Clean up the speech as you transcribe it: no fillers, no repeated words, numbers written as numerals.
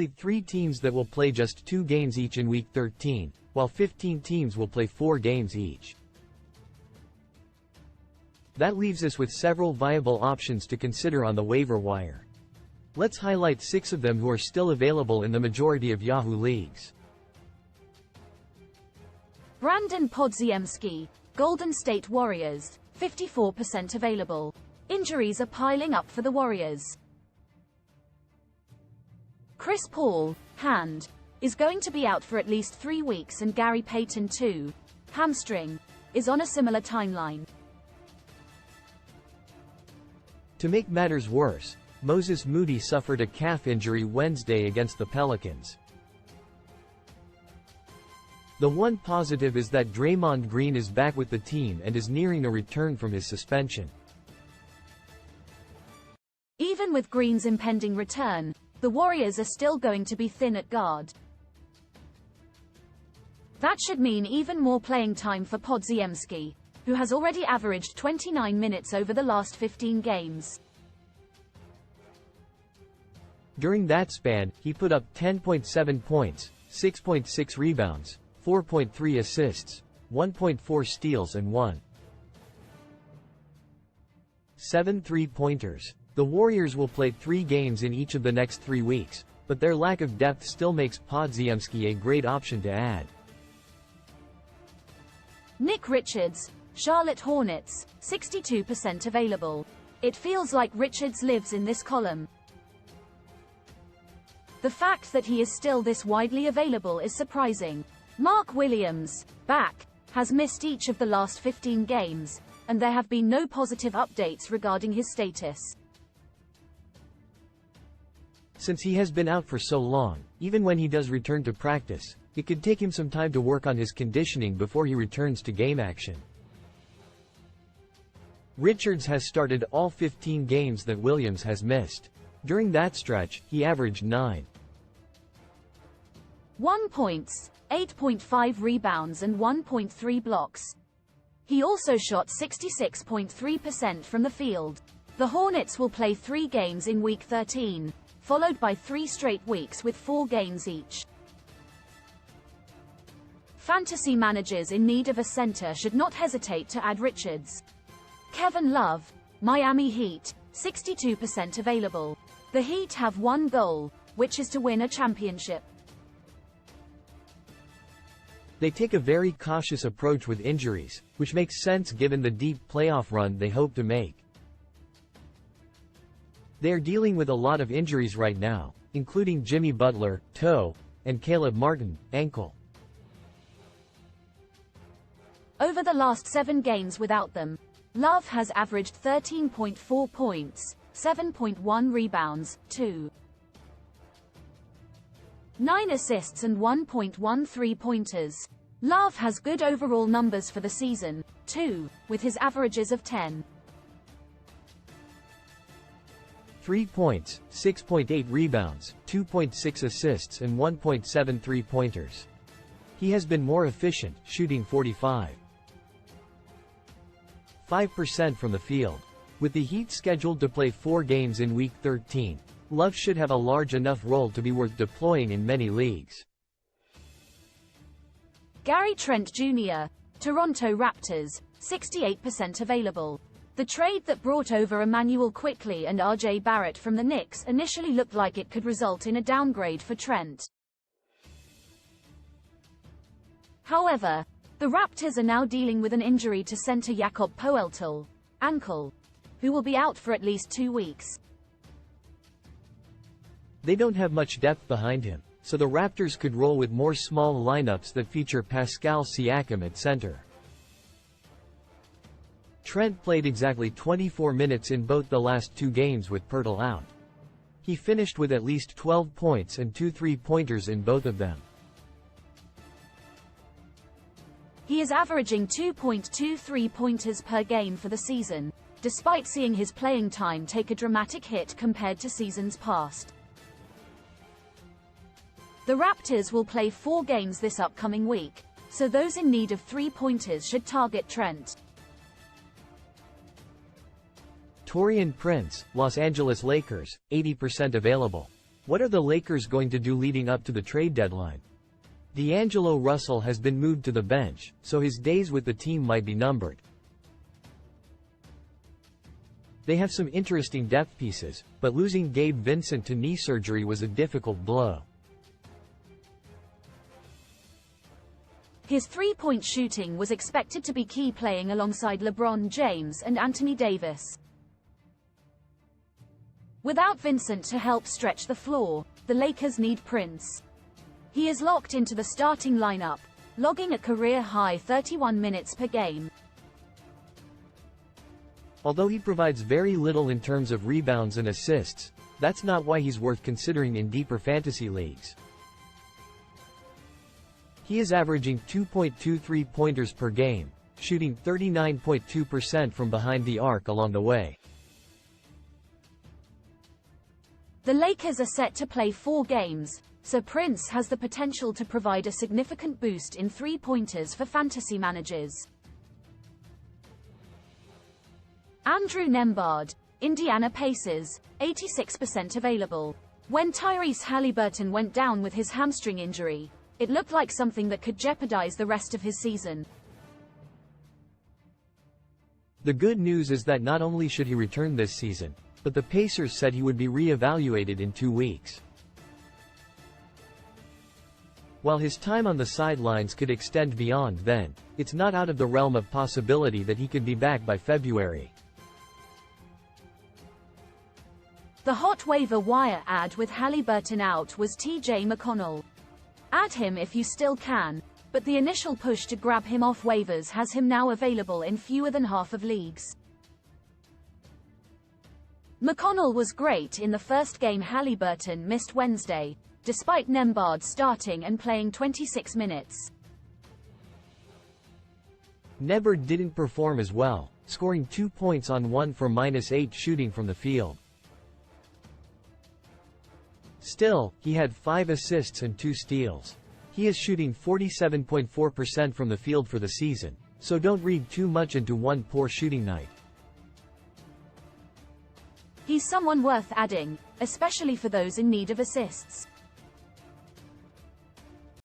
only 3 teams that will play just 2 games each in Week 13, while 15 teams will play 4 games each. That leaves us with several viable options to consider on the waiver wire. Let's highlight 6 of them who are still available in the majority of Yahoo leagues. Brandon Podziemski, Golden State Warriors, 54% available. Injuries are piling up for the Warriors. Chris Paul, hand, is going to be out for at least 3 weeks, and Gary Payton too, hamstring, is on a similar timeline. To make matters worse, Moses Moody suffered a calf injury Wednesday against the Pelicans. The one positive is that Draymond Green is back with the team and is nearing a return from his suspension. Even with Green's impending return, the Warriors are still going to be thin at guard. That should mean even more playing time for Podziemski, who has already averaged 29 minutes over the last 15 games. During that span, he put up 10.7 points, 6.6 rebounds, 4.3 assists, 1.4 steals and 1.7 three-pointers. The Warriors will play 3 games in each of the next 3 weeks, but their lack of depth still makes Podziemski a great option to add. Nick Richards, Charlotte Hornets, 62% available. It feels like Richards lives in this column. The fact that he is still this widely available is surprising. Mark Williams, back, has missed each of the last 15 games, and there have been no positive updates regarding his status. Since he has been out for so long, even when he does return to practice, it could take him some time to work on his conditioning before he returns to game action. Richards has started all 15 games that Williams has missed. During that stretch, he averaged 9.1 points, 8.5 rebounds and 1.3 blocks. He also shot 66.3% from the field. The Hornets will play 3 games in Week 13, followed by 3 straight weeks with 4 games each. Fantasy managers in need of a center should not hesitate to add Richards. Kevin Love, Miami Heat, 62% available. The Heat have one goal, which is to win a championship. They take a very cautious approach with injuries, which makes sense given the deep playoff run they hope to make. They are dealing with a lot of injuries right now, including Jimmy Butler, toe, and Caleb Martin, ankle. Over the last 7 games without them, Love has averaged 13.4 points, 7.1 rebounds, 2.9 assists and 1.1 three-pointers. Love has good overall numbers for the season, too, with his averages of 10.3 points, 6.8 rebounds, 2.6 assists and 1.7 three-pointers. He has been more efficient, shooting 45.5% from the field. With the Heat scheduled to play 4 games in Week 13, Love should have a large enough role to be worth deploying in many leagues. Gary Trent Jr., Toronto Raptors, 68% available. The trade that brought over Emmanuel Quickley and RJ Barrett from the Knicks initially looked like it could result in a downgrade for Trent. However, the Raptors are now dealing with an injury to center Jakob Poeltl, ankle, who will be out for at least 2 weeks. They don't have much depth behind him, so the Raptors could roll with more small lineups that feature Pascal Siakam at center. Trent played exactly 24 minutes in both the last 2 games with Poeltl out. He finished with at least 12 points and 2 three-pointers in both of them. He is averaging 2.2 three-pointers per game for the season, despite seeing his playing time take a dramatic hit compared to seasons past. The Raptors will play 4 games this upcoming week, so those in need of three-pointers should target Trent. Taurean Prince, Los Angeles Lakers, 80% available. What are the Lakers going to do leading up to the trade deadline? D'Angelo Russell has been moved to the bench, so his days with the team might be numbered. They have some interesting depth pieces, but losing Gabe Vincent to knee surgery was a difficult blow. His three-point shooting was expected to be key playing alongside LeBron James and Anthony Davis. Without Vincent to help stretch the floor, the Lakers need Prince. He is locked into the starting lineup, logging a career-high 31 minutes per game. Although he provides very little in terms of rebounds and assists, that's not why he's worth considering in deeper fantasy leagues. He is averaging 2.23 pointers per game, shooting 39.2% from behind the arc along the way. The Lakers are set to play 4 games, so Prince has the potential to provide a significant boost in three-pointers for fantasy managers. Andrew Nembhard, Indiana Pacers, 86% available. When Tyrese Haliburton went down with his hamstring injury, it looked like something that could jeopardize the rest of his season. The good news is that not only should he return this season, but the Pacers said he would be re-evaluated in 2 weeks. While his time on the sidelines could extend beyond then, it's not out of the realm of possibility that he could be back by February. The hot waiver wire ad with Haliburton out was T.J. McConnell. Add him if you still can, but the initial push to grab him off waivers has him now available in fewer than half of leagues. McConnell was great in the first game Haliburton missed Wednesday, despite Nembhard starting and playing 26 minutes. Nembhard didn't perform as well, scoring 2 points on 1 for -8 shooting from the field. Still, he had 5 assists and 2 steals. He is shooting 47.4% from the field for the season, so don't read too much into one poor shooting night. He's someone worth adding, especially for those in need of assists.